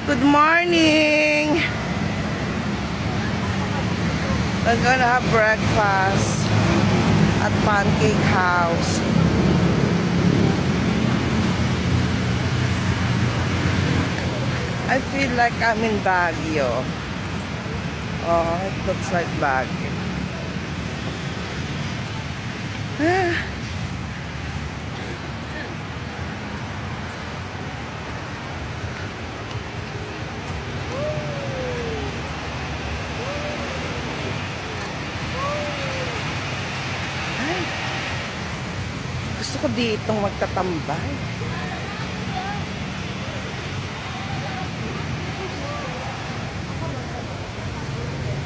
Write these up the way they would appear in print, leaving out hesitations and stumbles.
Good morning! We're gonna have breakfast at Pancake House. I feel like I'm in Baguio. Oh, it looks like Baguio. Gusto ko ditong magtatambay.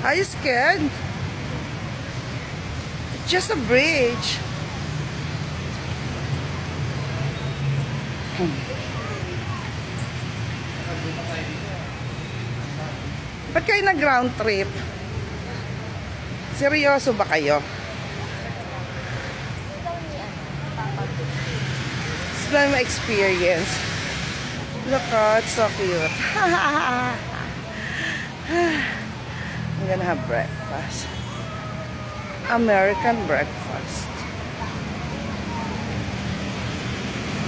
Are you scared? It's just a bridge. Ba't kayo nag-ground trip? Seryoso ba kayo? It's not my experience. Look, oh, it's so cute. I'm gonna have breakfast. American breakfast.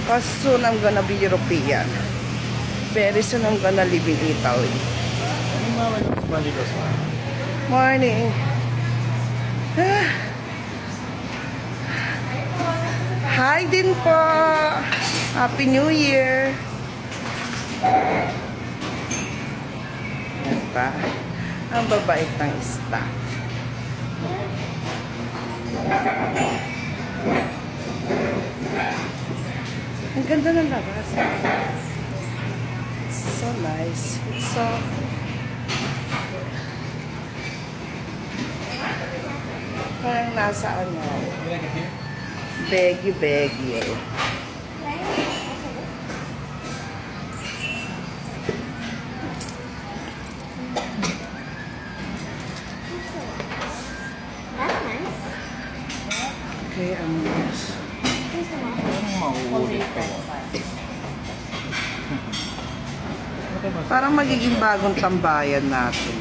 Because soon I'm gonna be European. Very soon I'm gonna live in Italy. Morning. Hi din po. Happy New Year. Diba? Ang babait ng staff. Ang ganda ng labas. It's so nice. It's so... Parang nasa ano. Baguio. Okay, yes. Parang magiging bagong tambayan natin.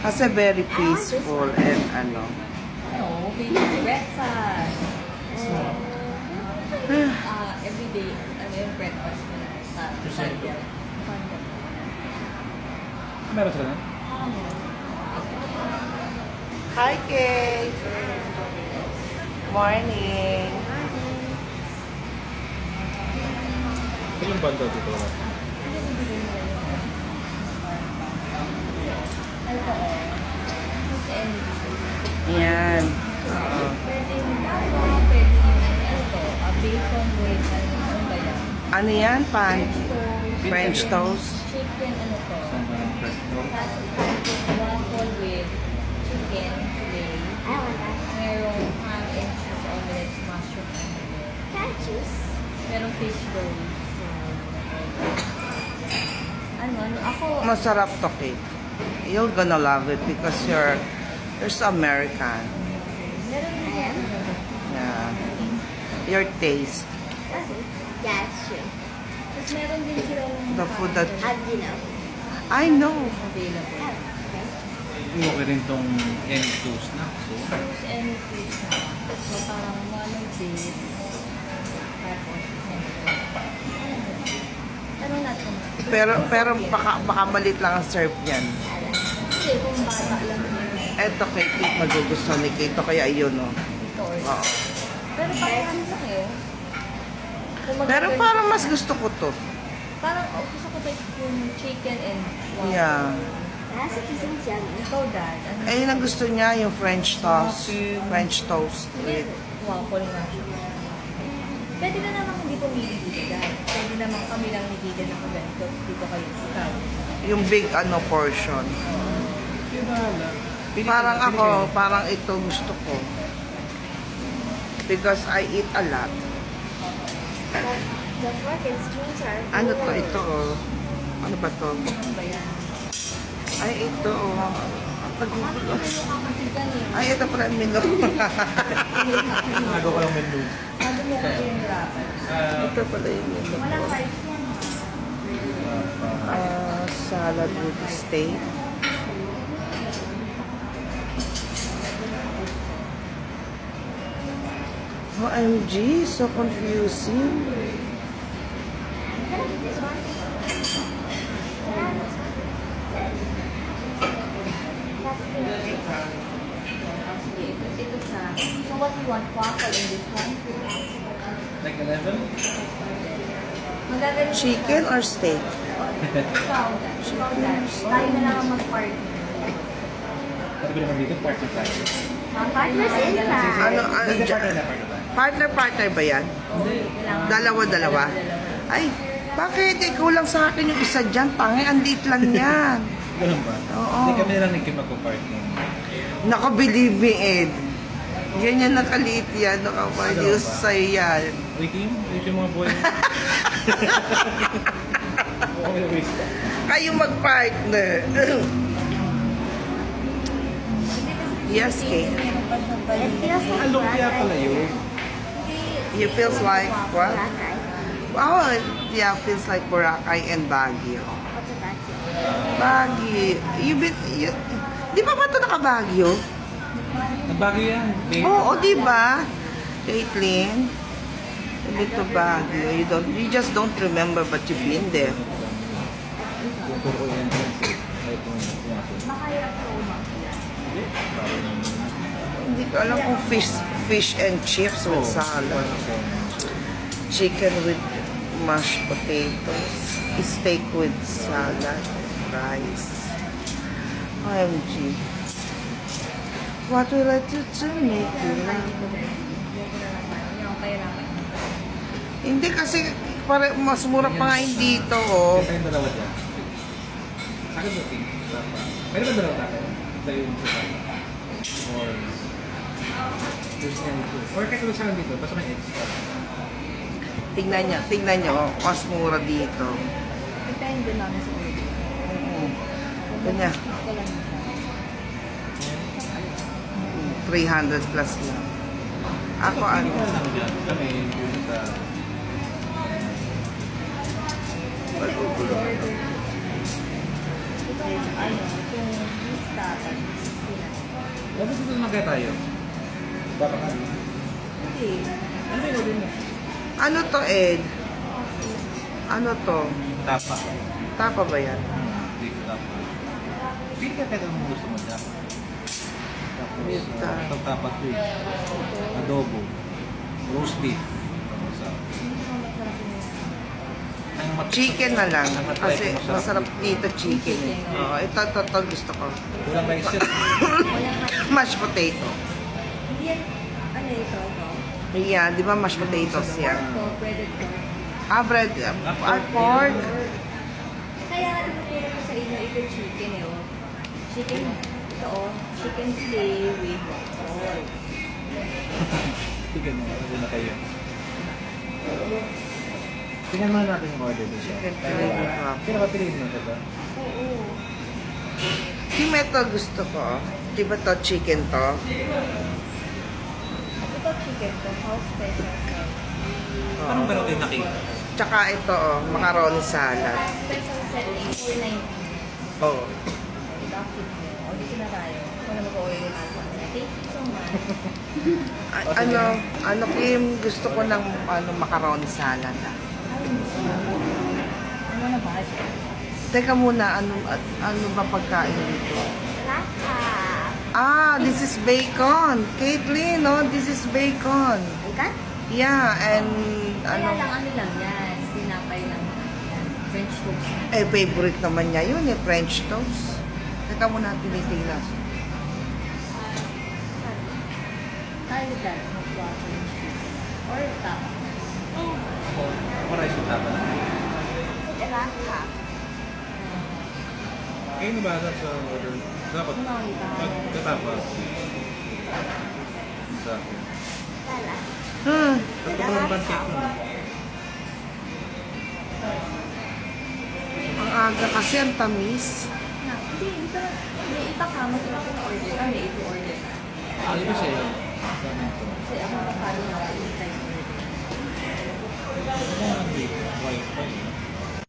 Kasi very peaceful and ano. No, we do breakfast. Every day, yung breakfast sa Sunday. Meron sila na? Hi, Kate. Morning. Ilang banda dito? Yan. Pwede bacon with ano ba yan? Ano yan? French toast? Chicken ano to? Waffle with chicken today. Merong ham and cheese omelette, mushroom omelette. Merong fish roll. Ako, Masarap to, Kate. You're gonna love it because you're so American. meron din yan. Yeah. Your taste. Yeah, it's true. Tapos meron din sila ng The food that... How do you know? I know. available. Okay rin tong end toast na. So, Fruits and fruits na. So, parang one of these. Tapos, ano natin? Pero baka malit lang ang serve niyan. Kasi kung bata lang yun. Eto, Kate, magugustuhan ni Kate. Kaya yun, no? Ito or Oo. Pero parang ano lang eh. Kung Pero mag- parang mas gusto ko to. Parang gusto ko like yung chicken and waffle. Yeah. Nasa kising siya. Ikaw, Dad. Ano? Eh, yun ang gusto niya, yung French toast. French toast with... Waffle nga siya. Pwede na naman hindi pumili dito, Dad. Pwede naman kami lang ni Dida na mag-ganito. Dito kayo. Ikaw. Yung big portion. yun na. Parang ako, parang ito gusto ko. Because I eat a lot. The fork and spoons are Ano to? Ito, oh. Ano ba to? Ano ba yan? Ay, ito, oh. Ang tagugulo. Kasi ganun. Ay, ito pala yung menu. Nagawa ko lang menu. Ano mo ko yung rapat? Ito pala yung menu. Walang rice yan. Ah, salad with steak. OMG, so confusing. Sige, ito sa... So what you want? Waffle in this one? Like 11? Magagaling Chicken or steak? Ikaw that. Tayo na lang ang mag-partner. Pati ba naman dito? Partner tayo. Partners in crime. Ano, Hindi, dyan? partner na partner tayo. Partner ba yan? Dalawa-dalawa? Ay, bakit? Ikaw lang sa akin yung isa dyan. Pangay, andit lang yan. Ganun ba? Oo. Hindi kami lang nagkim magpo-partner. Naka-believe me, Ed. Ganyan nakaliit yan. Naka-video sa'yo yan. Uy, Kim, ayos yung mga boy. Okay, wait. Kayo mag-partner. Yes, Kate. It feels like Ang lumpia pala yun. You feels like what? Boracay. Oh, yeah, feels like Boracay and Baguio. What's a Baguio? Baguio. Di ba ba ito naka-Baguio? Nagbago yan. Oo, di ba? Caitlin? Been to Baguio. You just don't remember but you've been there. Puro ko yan. Ay, kung Makahirap sa uma. Hindi ko alam kung fish and chips with salad. Chicken with mashed potatoes. Steak with salad. Rice. OMG. What will I do to make you laugh? Yung kahirapan. Hindi kasi mas mura pa nga yun dito. Oh. Ito yung dalawa dyan. Sa akin ba, Kim? Pwede ba dalawa tayo? Sa'yo yung isa. Or... There's any two. Or kahit wala sa akin dito, basta may extra. Tingnan nyo. Mas mura dito. Depende namin sa order. Oo. Ganyan. Ito lang siya. 300 plus lang. Ako ano? Ito lang dyan. Kami yung sa... Kasi order. Ito yung ano, itong lista. Dapat dito naman kaya tayo. Baka ka. Hindi. Ano yung order mo? Ano to, Ed? Ano to? Tapa. Tapa ba yan? Beef tapa. Pili ka kahit anong gusto mo dyan. Beef tapa. Tapos tapa to eh. Adobo. Roast beef. Chicken na lang. Kasi masarap dito chicken. Oo, ito gusto ko. Kulang rice yun. Mashed potato. Hindi yan. Ano ito? Yeah, di ba mashed potatoes yan? Ito, breaded ko. Bread. Pork. Kaya nga tinuturo ko sa inyo, ito chicken eh. Oh. Chicken, ito oh. Chicken fillet with pork. Tignan mo. Ano na kayo. Tingnan muna natin yung order dito. Chicken fillet with pork. Pinapapiliin mo ito ba? Oo. Yung ito gusto ko. Di ba to chicken to? Ito chicken to, house special. Anong meron kayo nakita? Tsaka ito, macaroni salad. Special setting, 490. Oh. Bakit mo? O, dito na tayo. Kung na mag-order natin. Thank you so much. Ano Kim, gusto ko ng macaroni salad. Ano na ba? Teka muna, ano ba pagkain dito? Lata. This is bacon. Caitlin, no? This is bacon. Ikan? Yeah, and Kaya lang ano lang yan. Pinapay lang. French toast. favorite naman niya yun, French toast. Teka muna, tinitingnan. Tayo dyan. Or top. Ako rice yung tapa na. Lata. Kayo nabasa sa order. Dapat magkatapa. Sa akin. Lala. Ang totoo pancake mo. Ang aga kasi ang tamis. Hindi, dito. Hindi, ipakama ko ako na order. Kami ito order. Iba sa'yo. Sa amin to. Kasi ako nakapalo na ako. Hindi tayo order. Ano ang beef? White.